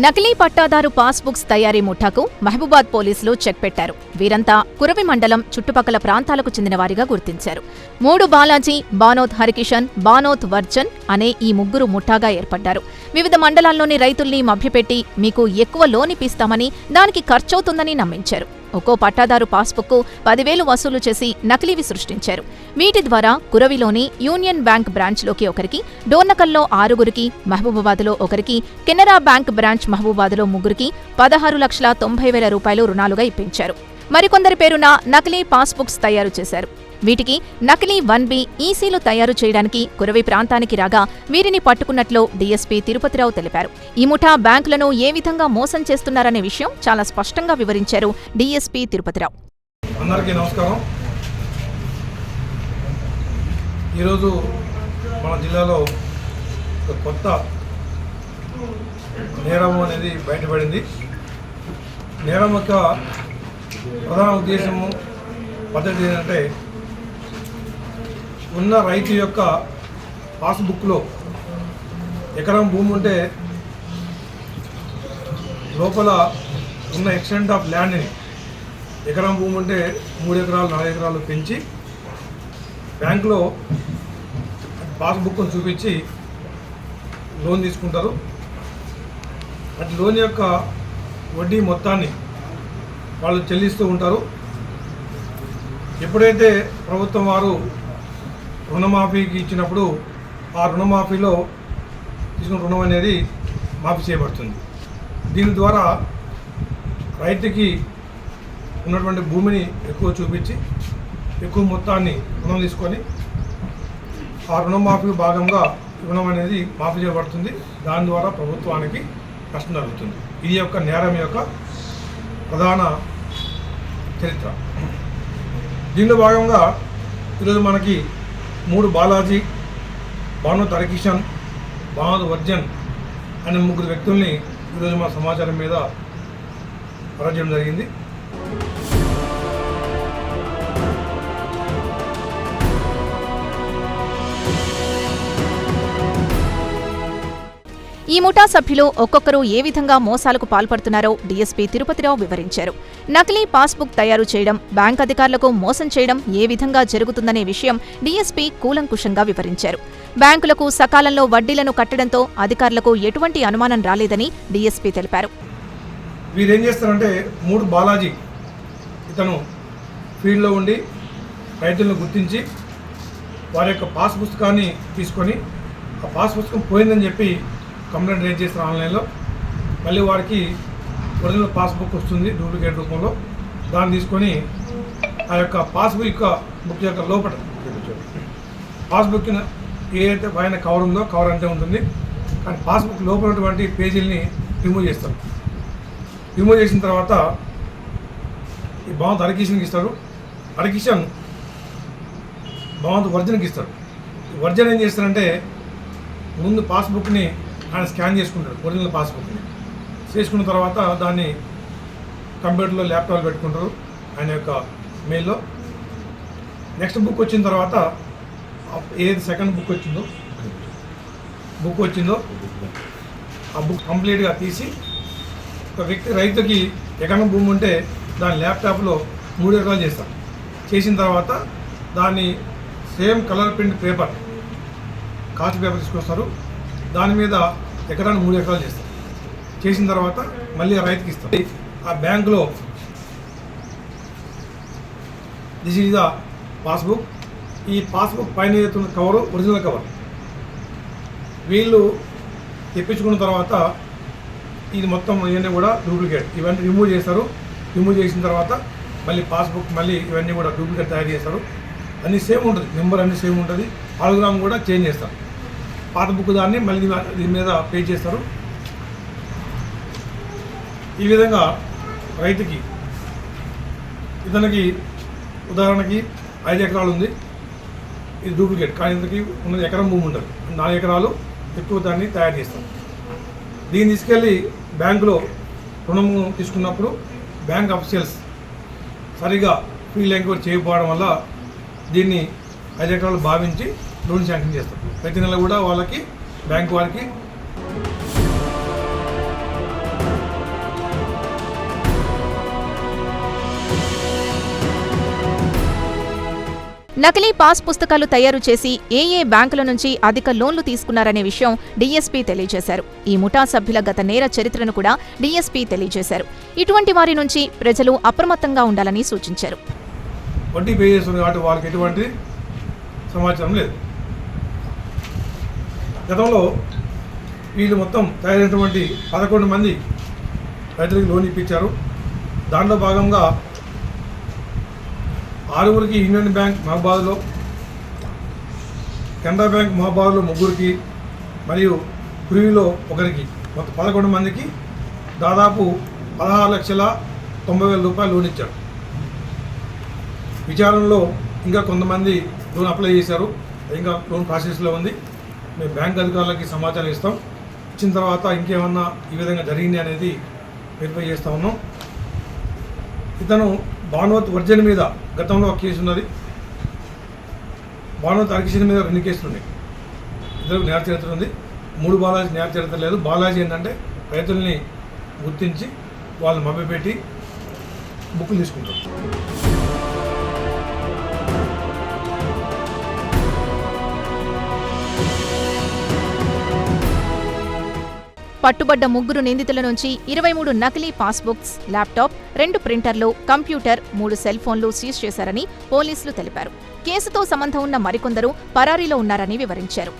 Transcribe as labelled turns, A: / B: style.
A: నకిలీ పట్టాదారు పాస్బుక్స్ తయారీ ముఠాకు మహబూబాద్ పోలీసులు చెక్ పెట్టారు. వీరంతా కురవి మండలం చుట్టుపక్కల ప్రాంతాలకు చెందిన వారిగా గుర్తించారు. 3 బాలాజీ, బానోత్ హరికిషన్, బానోత్ వర్జన్ అనే ఈ ముగ్గురు ముఠాగా ఏర్పడ్డారు. వివిధ మండలాల్లోని రైతుల్ని మభ్యపెట్టి మీకు ఎక్కువ లోన్ ఇప్పిస్తామని, దానికి ఖర్చవుతుందని నమ్మించారు. ఒక్కో పట్టాదారు పాస్బుక్కు 10,000 వసూలు చేసి నకిలీవి సృష్టించారు. వీటి ద్వారా కురవిలోని యూనియన్ బ్యాంక్ బ్రాంచ్లోకి ఒకరికి, డోర్నకల్లో 6గురికి, మహబూబాబాద్లో ఒకరికి, కెనరా బ్యాంక్ బ్రాంచ్ మహబూబాద్లో 3గురికి 16,90,000 రూపాయలు రుణాలుగా ఇప్పించారు. మరికొందరి పేరున నకిలీ పాస్బుక్స్ తయారు చేశారు. వీటికి నకిలీ 1B ఈసీలు తయారు చేయడానికి కురవి ప్రాంతానికి రాగా వీరిని పట్టుకున్నట్లు డీఎస్పీ తిరుపతిరావు తెలిపారు. ఈ ముఠా బ్యాంకులను ఏ విధంగా మోసం చేస్తున్నారనే విషయం చాలా స్పష్టంగా వివరించారు డీఎస్పీ తిరుపతిరావు.
B: అందరికీ నమస్కారం. ఈరోజు మన జిల్లాలో ఒక కొత్త నేరం అనేది బయటపడింది. నేరం యొక్క ప్రధాన ఉద్దేశము పద్ధతి ఏంటంటే, ఉన్న రైతు యొక్క పాస్బుక్లో ఎకరం భూమి ఉంటే లోపల ఉన్న ఎక్స్టెంట్ ఆఫ్ ల్యాండ్ని, ఎకరం భూమి ఉంటే 3 ఎకరాలు 4 ఎకరాలు పెంచి బ్యాంకులో పాస్బుక్ను చూపించి లోన్ తీసుకుంటారు. అటు లోన్ యొక్క వడ్డీ మొత్తాన్ని వాళ్ళు చెల్లిస్తూ ఉంటారు. ఎప్పుడైతే ప్రభుత్వం వారు రుణమాఫీకి ఇచ్చినప్పుడు ఆ రుణమాఫీలో తీసుకున్న రుణం అనేది మాఫీ చేయబడుతుంది. దీని ద్వారా రైతుకి ఉన్నటువంటి భూమిని ఎక్కువ చూపించి ఎక్కువ మొత్తాన్ని రుణం తీసుకొని ఆ రుణమాఫీ భాగంగా రుణం అనేది మాఫీ చేయబడుతుంది. దాని ద్వారా ప్రభుత్వానికి నష్టం జరుగుతుంది. ఇది యొక్క నేరం యొక్క ప్రధాన చరిత్ర. దీనిలో భాగంగా ఈరోజు మనకి 3 బాలాజీ, బానోత్ హరికిషన్, బానోత్ వర్జన్ అనే 3 వ్యక్తుల్ని ఈరోజు మా సమాచారం మీద అరెస్ట్ చేయడం జరిగింది.
A: ఈ ముఠా సభ్యులు ఒక్కొక్కరు ఏ విధంగా మోసాలకు పాల్పడుతున్నారో డీఎస్పీ తిరుపతిరావు వివరించారు. నకిలీ పాస్బుక్ తయారు చేయడం, బ్యాంక్ అధికారులకు మోసం చేయడం ఏ విధంగా జరుగుతుందనే విషయం డీఎస్పీ కూలంకుషంగా వివరించారు. బ్యాంకులకు సకాలంలో వడ్డీలను కట్టడంతో అధికారులకు ఎటువంటి అనుమానం రాలేదని డీఎస్పీ తెలిపారు.
B: వీరేం చేస్తారంటే, 3 బాలాజీ ఇతను ఫీల్డ్లో ఉండి రైతులను గుర్తించి వారి యొక్క పాస్ పుస్తకాన్ని తీసుకొని ఆ పాస్ పుస్తకం పోయిందని చెప్పి కంప్లైంట్ రేజ్ చేస్తారు ఆన్లైన్లో. మళ్ళీ వారికి ఒరిజినల్ పాస్బుక్ వస్తుంది డూప్లికేట్ రూపంలో. దాన్ని తీసుకొని ఆ యొక్క పాస్బుక్ యొక్క లోపల పాస్బుక్ ఏదైతే పైన కవర్ ఉందో కవర్ అంతే ఉంటుంది, కానీ పాస్బుక్ లోపల ఉన్నటువంటి పేజీలని రిమూవ్ చేస్తారు. రిమూవ్ చేసిన తర్వాత ఈ బానోత్ హరికిషన్కి ఇస్తారు. హరికిషన్ బానోత్ వర్జన్కి ఇస్తారు. వర్జన్ ఏం చేస్తారంటే, ముందు పాస్బుక్ని ఆయన స్కాన్ చేసుకుంటాడు, ఒరిజినల్ పాస్బుక్ని చేసుకున్న తర్వాత దాన్ని కంప్యూటర్లో ల్యాప్టాప్లో పెట్టుకుంటారు ఆయన యొక్క మెయిల్లో. నెక్స్ట్ బుక్ వచ్చిన తర్వాత ఏది సెకండ్ బుక్ వచ్చిందో ఆ బుక్ కంప్లీట్గా తీసి ఒక వ్యక్తి రైతుకి ఎకరం భూమి ఉంటే దాని ల్యాప్టాప్లో 3 ఎకరాలు చేస్తారు. చేసిన తర్వాత దాన్ని same colour print paper, cost paper తీసుకొస్తారు. దాని మీద ఎకరాన్ని 3 ఎకరాలు చేస్తారు. చేసిన తర్వాత మళ్ళీ రైతుకి ఇస్తారు. ఆ బ్యాంకులో దిస్ ఈజ్ ద పాస్బుక్. ఈ పాస్బుక్ పైన ఏదైతున్న కవరు ఒరిజినల్ కవర్. వీళ్ళు తెప్పించుకున్న తర్వాత ఇది మొత్తం ఇవన్నీ కూడా డూప్లికేట్. ఇవన్నీ రిమూవ్ చేస్తారు. రిమూవ్ చేసిన తర్వాత మళ్ళీ పాస్బుక్ మళ్ళీ ఇవన్నీ కూడా డూప్లికేట్ తయారు చేస్తారు. అన్నీ సేమ్ ఉంటుంది, నెంబర్ అన్నీ సేమ్ ఉంటుంది. ఆలోగ్రామ్ కూడా చేంజ్ చేస్తారు. పాత బుక్ దాన్ని మళ్ళీ దీని మీద పే చేస్తారు. ఈ విధంగా రైతుకి, ఇతనికి ఉదాహరణకి 5 ఎకరాలు ఉంది, ఇది డూప్లికేట్, కానీ ఇతనికి ఉన్నది ఎకరం భూమి ఉంటుంది, 4 ఎకరాలు ఎక్కువ దాన్ని తయారు చేస్తారు. దీన్ని తీసుకెళ్ళి బ్యాంకులో రుణము తీసుకున్నప్పుడు బ్యాంక్ అఫీషియల్స్ సరిగా ఫీల్డ్ ఎంక్వైరీ చేయకపోవడం వల్ల దీన్ని 5 ఎకరాలు భావించి లోన్ శాంక్షన్ చేస్తారు. ప్రతి నెల కూడా వాళ్ళకి బ్యాంకు వారికి
A: నకిలీ పాస్ పుస్తకాలు తయారు చేసి ఏ బ్యాంకుల నుంచి అధిక లోన్లు తీసుకున్నారనే విషయం డీఎస్పీ తెలియజేశారు. ఈ ముఠా సభ్యుల గత నేర చరిత్రను కూడా డీఎస్పీ తెలియజేశారు. ఇటువంటి వారి నుంచి ప్రజలు అప్రమత్తంగా ఉండాలని సూచించారు.
B: వడ్డీ పే చేస్తుంది కాబట్టి వాళ్ళకి ఎటువంటి సమాచారం లేదు. గతంలో వీళ్ళు మొత్తం తయారైనటువంటి 11 మంది రైతులకు లోన్ ఇప్పించారు. దాంట్లో భాగంగా 6గురికి యూనియన్ బ్యాంక్ మహబాద్లో, కెనరా బ్యాంక్ మహబాద్లో 3గురికి మరియు కురివిలో 1కి మొత్తం 11 మందికి దాదాపు 16,90,000 రూపాయలు లోన్ ఇచ్చారు. విచారణలో ఇంకా కొంతమంది లోన్ అప్లై చేశారు. ఇంకా లోన్ ప్రాసెస్లో ఉంది. మేము బ్యాంక్ అధికారులకి సమాచారం ఇస్తాం. ఇచ్చిన తర్వాత ఇంకేమన్నా ఈ విధంగా జరిగింది అనేది వెరిఫై చేస్తూ ఉన్నాం. ఇతను బానోత్ వర్జన్ మీద గతంలో ఒక కేసు ఉన్నది. బానోత్ హరికిషన్ మీద 2 కేసులు ఉన్నాయి. ఇద్దరు నేర చరిత్ర ఉంది. 3 బాలాజీ నేర చరిత్ర లేదు. బాలాజీ ఏంటంటే రైతుల్ని గుర్తించి వాళ్ళని మభ్యపెట్టి బుక్కులు తీసుకుంటారు.
A: పట్టుబడ్డ 3 నిందితుల నుంచి 23 నకిలీ పాస్బుక్స్, ల్యాప్టాప్, 2 ప్రింటర్లు, కంప్యూటర్, 3 సెల్ ఫోన్లు సీజ్ చేశారని పోలీసులు తెలిపారు. కేసుతో సంబంధం ఉన్న మరికొందరు పరారీలో ఉన్నారని వివరించారు.